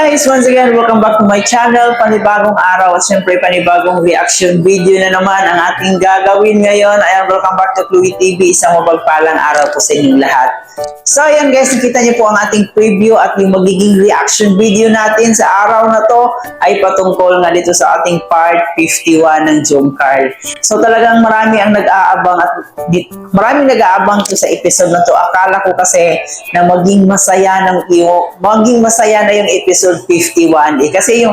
guys! Once again, welcome back to my channel. Panibagong araw at syempre panibagong reaction video na naman ang ating gagawin ngayon. Ayan, welcome back to Chloe TV. Isang mapagpalang araw po sa inyong lahat. So ayan guys, nakita niyo po ang ating preview at yung magiging reaction video natin sa araw na to ay patungkol nga dito sa ating part 51 ng Jomcarl. So talagang marami ang nag-aabang at maraming nag-aabang to sa episode na to. Akala ko kasi na maging masaya na yung episode 51 kasi yung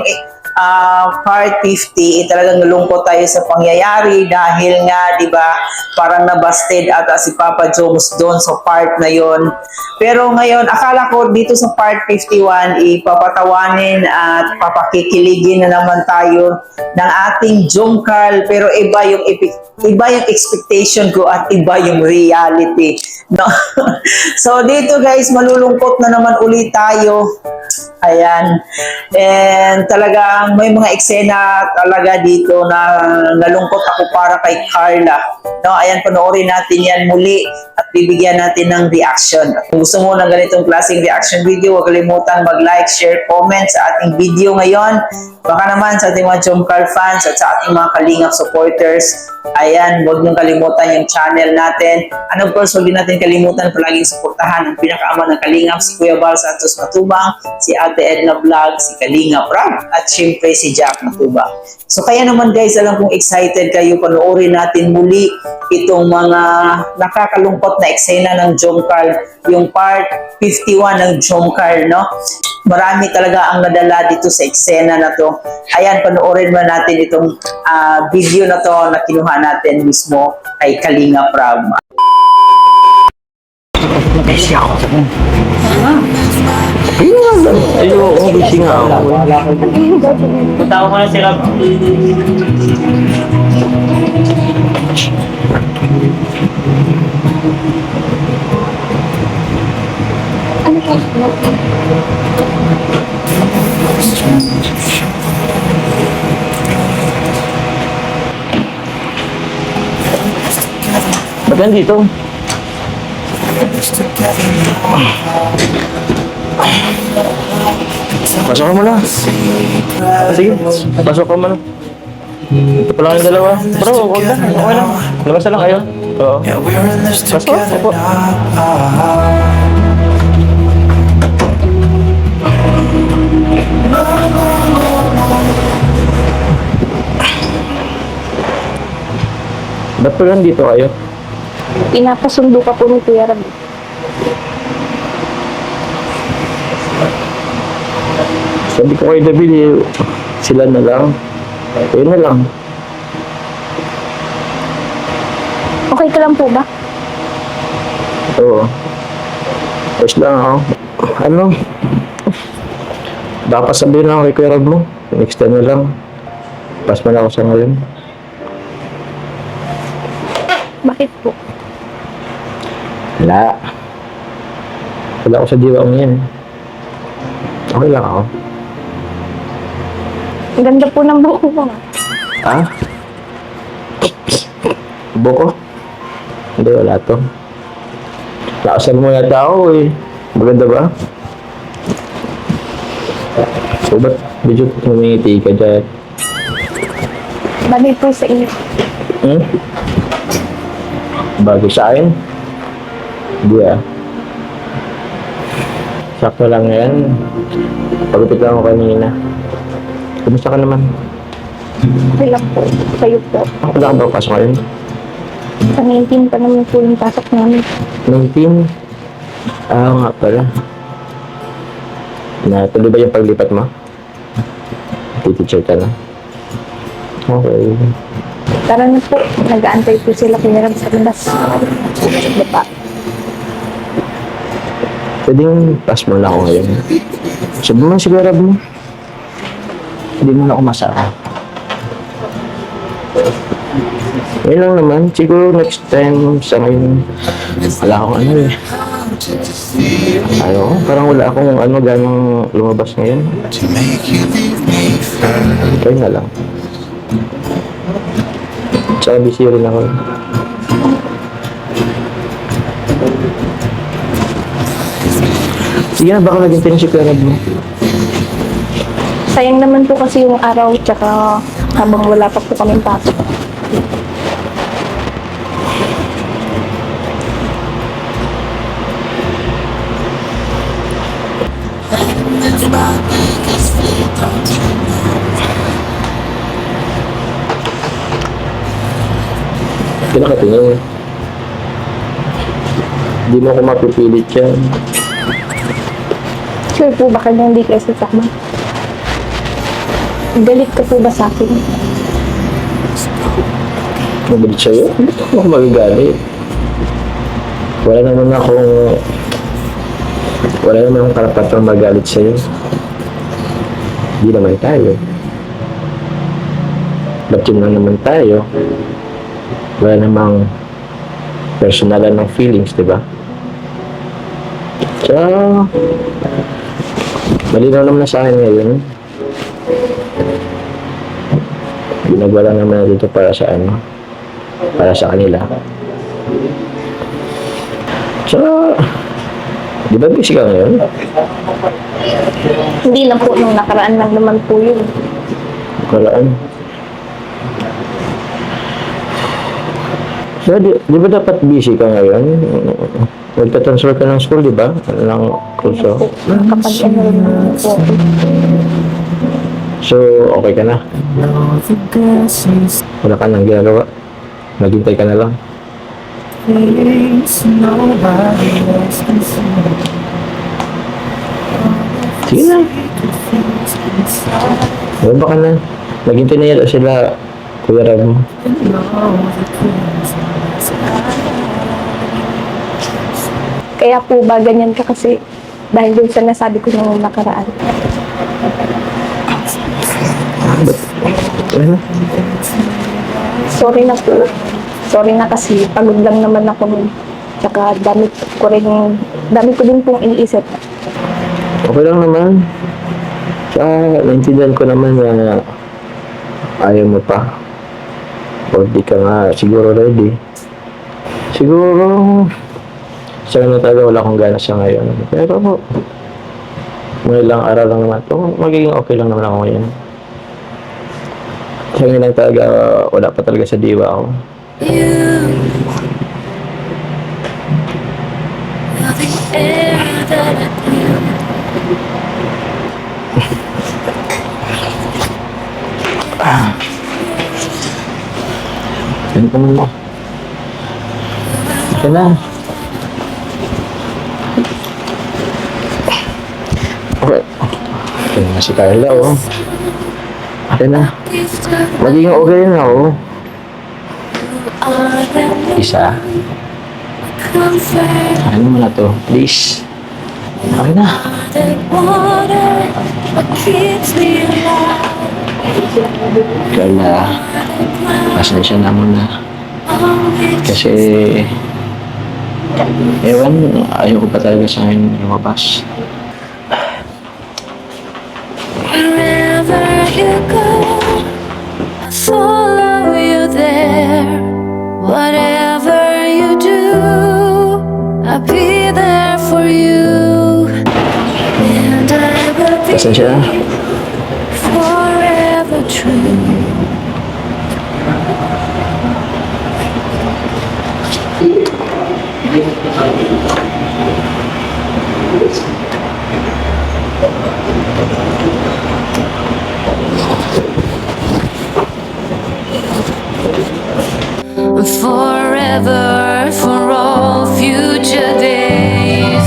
part 50 talagang nalungkot tayo sa pangyayari dahil nga 'di ba parang nabasted ata si Papa Jones doon sa part na yon. Pero ngayon akala ko dito sa part 51 ipapatawanin at papakikiligin na naman tayo ng ating Jomcarl, pero iba yung expectation ko at iba yung reality, no? So dito guys, malulungkot na naman ulit tayo. Ayan. And talagang may mga eksena talaga dito na nalungkot ako para kay Carla. No, ayan, panoorin natin yan muli at bibigyan natin ng reaction. At kung gusto mo ng ganitong klaseng reaction video, huwag kalimutan mag-like, share, comment sa ating video ngayon. Baka naman sa ating mga Jomcarl fans at sa ating mga Kalingap supporters, ayan, huwag niyong kalimutan yung channel natin. And of course, huwag din natin kalimutan palaging suportahan ang pinakaama ng Kalingap, si Kuya Val Santos Matubang, si Ate Edna Vlog, si Kalingap Rob, at syempre si Jack Matubang. So kaya naman guys, alam kong excited kayo, panoorin natin muli itong mga nakakalungkot na eksena ng Jomcarl, yung part 51 ng Jomcarl, no? Marami talaga ang nadala dito sa eksena na to. Ayan, panoorin mo natin itong video na to na kinuha natin mismo kay Kalingap Rob. Busy ako. Oo, busy nga ako. Punta ko muna si Rob. Ano po? Ba't nandito? Pasok ka muna. Sige, pasok ka muna. Ito pa lang yung dalawa. Bro, huwag na. Okay lang. Labas na lang kayo. Oo. Pasok. Opo. Ba't pa lang dito kayo? Pinapasundo ka po ni Kuya Rab. Sabi ko kay David, sila na lang. Ayun na lang. Okay ka lang po ba? Oo. Ayos lang ako. Ano? Dapat sabihin lang kay Kuya Rob mo. Next time na lang. Pas mo na ako sa ngayon. Bakit po? Wala. Wala ako sa diwa mo yan. Okay lang ako. Ang ganda po ng buhok mo. Ha? Buko? Hindi, wala to. Lakasan mo yata ako eh. Maganda ba? So, ba't medyo humingiti ka dyan? Bagay po sa iyo. Hmm? Bagay sa akin? Hindi ah. Sakto lang yan. Pagupit lang ako kanina. Kumusta ka naman? Okay lang po. Kayo po. Wala ka ba pasok ngayon? Sa 19 pa naman po yung pasok namin. 19? Nga pala. Natuloy ba yung paglipat mo? Teacher ka na? Okay. Tara na po. Nag-aantay po sila Kuya Rab sa labas. Baba. Pwedeng pass mo lang ako ngayon. Sabi mo si Kuya Rob mo. Hindi mo na ako masama. Ngayon lang naman. Siguro next time sa ngayon. Wala akong ano eh. Parang wala akong ganong lumabas ngayon. Kaya na lang. Tsaka busy rin ako. Sige na, baka nag-internship ka na mo. Sayang naman po kasi yung araw, tsaka habang wala pa po kaming pasok. Hindi na katingin. Hindi mo ako mapipilit yan. Sure po ba kayo hindi kayo sasama? Galit ka po ba sa akin? Mabilit sa'yo? Hindi ako magagalit. Wala naman akong karapatang magalit sa'yo. Hindi naman tayo. Ba't yun lang naman tayo? Wala namang personalan ng feelings, di ba? So, malinaw naman na sa akin ngayon. Ginagawa lang naman natin ito para sa ano? Para sa kanila. So, di ba busy ka ngayon? Hindi lang po, nung nakaraan lang naman po yun. Kalaan. So, di ba dapat busy ka ngayon? Nagtatransfer ka ng school, di ba? Ng kurso. Nakapag-enroll naman po. So, okay ka na? Wala ka nang ginagawa? Naghintay ka na lang? Sige na. Wala ka na? Naghintay na yata sila, Kuya Ram. Kaya po ba ganyan ka kasi dahil dun sa nasabi ko nung nakaraan. Ano? Sorry na po. Sorry na kasi pagod lang naman ako nun. Tsaka dami ko din pong iniisip. Okay lang naman. Tsaka, naintindihan ko naman na ayaw mo pa. O di ka nga siguro ready. Siguro, sa na talaga wala akong gana siya ngayon. Pero, mga ilang araw lang naman ito. Magiging okay lang naman ako ngayon. Sa ngayon lang talaga, wala pa talaga sa diwa ako. Yan pa mo. Okay na. Okay. Okay na si Carla, oh. Okay na. Magiging okay na, oh. Isa. Ano mo na to? Please. Okay na. Carla, pasensya na muna. Kasi, ewan, ayaw ko pa talaga sa akin lumabas. Wherever you go, I follow you there. Whatever you do, I'll be there for you. And I will be Pasensya na. forever true. Forever, for all future days.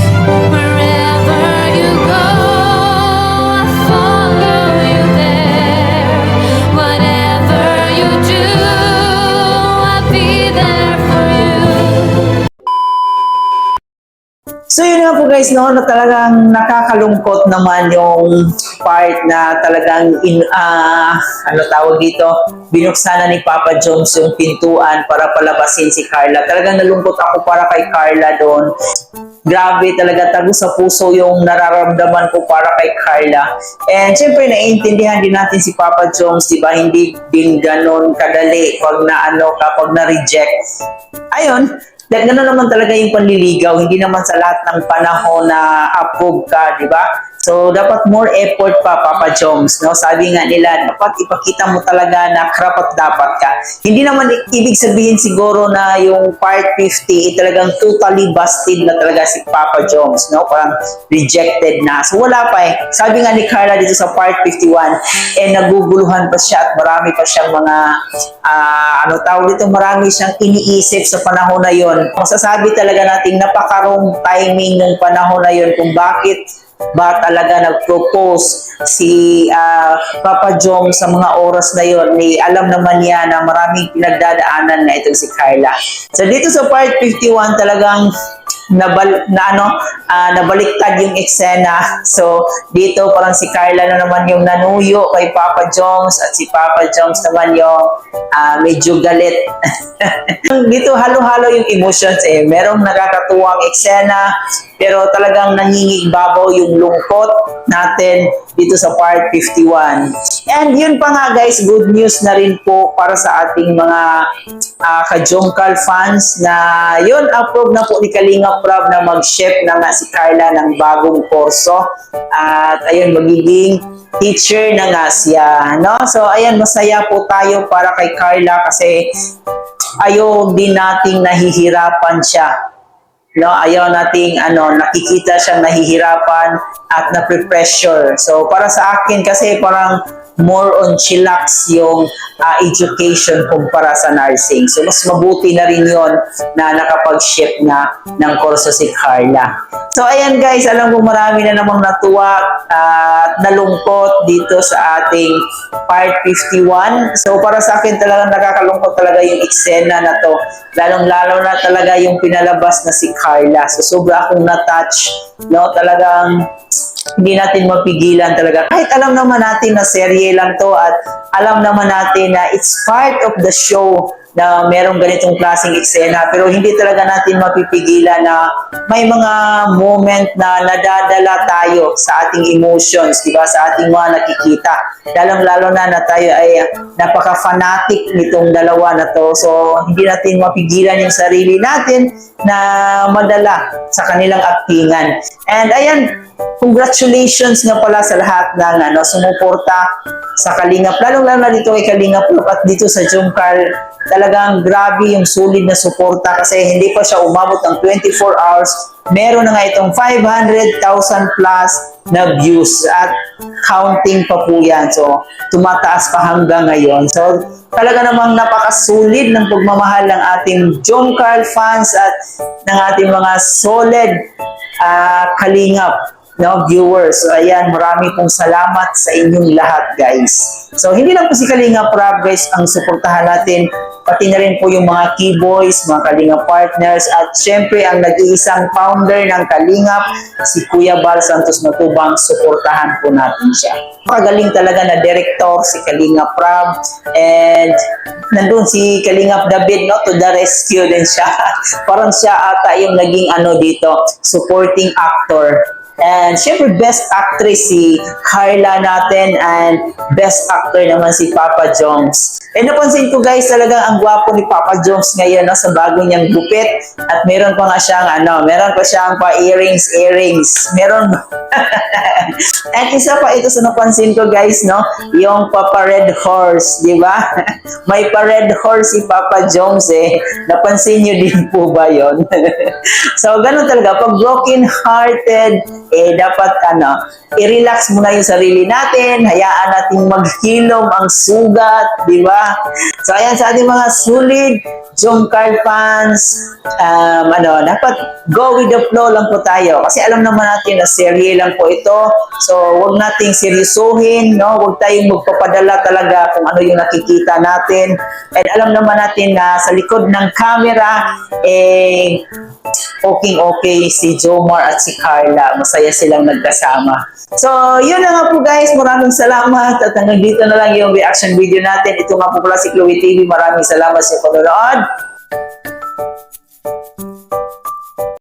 Wherever you go, I follow you there. Whatever you do, I'll be there for you. So yun nga po guys, no, na talagang nakakalungkot naman yung part na talagang ano tawag dito, binuksan na ni Papa Jones yung pintuan para palabasin si Carla. Talagang nalungkot ako para kay Carla doon. Grabe talaga, tago sa puso yung nararamdaman ko para kay Carla. And syempre naiintindihan din natin si Papa Jones, di ba? Hindi din ganon kadali pag kapag na-reject. Ayun, gano'n naman talaga yung panliligaw. Hindi naman sa lahat ng panahon na approve ka, di ba? So, dapat more effort pa, Papa Joms, no? Sabi nga nila, dapat ipakita mo talaga na karapat dapat ka. Hindi naman ibig sabihin siguro na yung part 50, talagang totally busted na talaga si Papa Joms, no? Parang rejected na. So, wala pa eh. Sabi nga ni Carla dito sa part 51, naguguluhan pa siya at marami pa siyang mga, marami siyang iniisip sa panahon na yon. Masasabi talaga natin napakarong timing ng panahon na yon kung bakit ba talaga nag-propose si Papa Jom sa mga oras na yon. Alam naman niya na maraming pinagdadaanan na itong si Carla. So dito sa part 51 talagang nabaliktad yung eksena. So dito parang si Carla na naman yung nanuyo kay Papa Joms at si Papa Joms naman yung medyo galit. Dito halo-halo yung emotions eh. Merong nakakatuwang eksena pero talagang nangingigbabaw yung lungkot natin dito sa part 51. And yun pa nga guys, good news na rin po para sa ating mga ka-Jomcar fans na yun, approve na po ni Kalinga Prab na mag-ship na nga si Carla ng bagong kurso. At ayun, magiging teacher na nga siya. No? So ayan, masaya po tayo para kay Carla kasi ayaw din nating nahihirapan siya. No, ayaw nating nakikita siyang nahihirapan at na-pressure. So para sa akin kasi parang more on chillax yung education kumpara sa nursing. So mas mabuti na rin yon na nakapag-ship na ng kurso si Carla. So ayan guys, alam ko marami na namang natuwa at nalungkot dito sa ating part 51. So para sa akin talagang nakakalungkot talaga yung eksena na to. Lalong-lalo na talaga yung pinalabas na si Carla. So sobra akong na-touch, no? Talagang hindi natin mapigilan talaga. Kahit alam naman natin na serye lang to at alam naman natin na it's part of the show na merong ganitong klaseng eksena, pero hindi talaga natin mapipigilan na may mga moment na nadadala tayo sa ating emotions, di ba? Sa ating mga nakikita. Lalong-lalo na tayo ay napaka-fanatic nitong dalawa na to. So, hindi natin mapigilan yung sarili natin na madala sa kanilang aktingan. And ayan, congratulations nga pala sa lahat ng sumuporta sa Kalingap. Lalong-lalo na dito kay Kalingap at dito sa Jomcar. Talagang grabe yung solid na suporta kasi hindi pa siya umabot ng 24 hours. Meron na nga itong 500,000 plus na views at counting pa po yan. So, tumataas pa hanggang ngayon. So, talaga namang napakasulit ng pagmamahal ng ating Jomcar fans at ng ating mga solid Kalingap viewers. So, ayan, marami pong salamat sa inyong lahat, guys. So, hindi lang po si Kalinga Prab, guys, ang suportahan natin. Pati na rin po yung mga key boys, mga Kalinga partners, at syempre, ang nag-iisang founder ng Kalingap, si Kuya Bal Santos Matubang, suportahan po natin siya. Pagaling talaga na director, si Kalinga Prab, and nandun si Kalingap David, no, to the rescue din siya. Parang siya ata yung naging dito, supporting actor. And syempre, best actress si Carla natin and best actor naman si Papa Joms. And napansin ko guys, talagang ang gwapo ni Papa Joms ngayon sa bago niyang gupit. At meron pa nga siyang meron pa siyang earrings. Meron. And isa pa ito sa napansin ko guys, no, yung Papa Red Horse, di ba? May pa Red Horse si Papa Joms eh. Napansin niyo din po ba yon? So ganun talaga, pag broken hearted, dapat i-relax muna yung sarili natin, hayaan natin maghilom ang sugat, di ba? So ayan, sa ating mga sulit Jomcar fans, dapat go with the flow lang po tayo. Kasi alam naman natin na serye lang po ito. So wag nating seryosohin, no? Wag tayong magpapadala talaga kung ano yung nakikita natin. And alam naman natin na sa likod ng camera, okay si Jomar at si Carla. Masaya silang nagkasama. So, yun na nga po guys. Maraming salamat. At hanggang dito na lang yung reaction video natin. Ito nga po pala si Chloe TV. Maraming salamat sa panonood.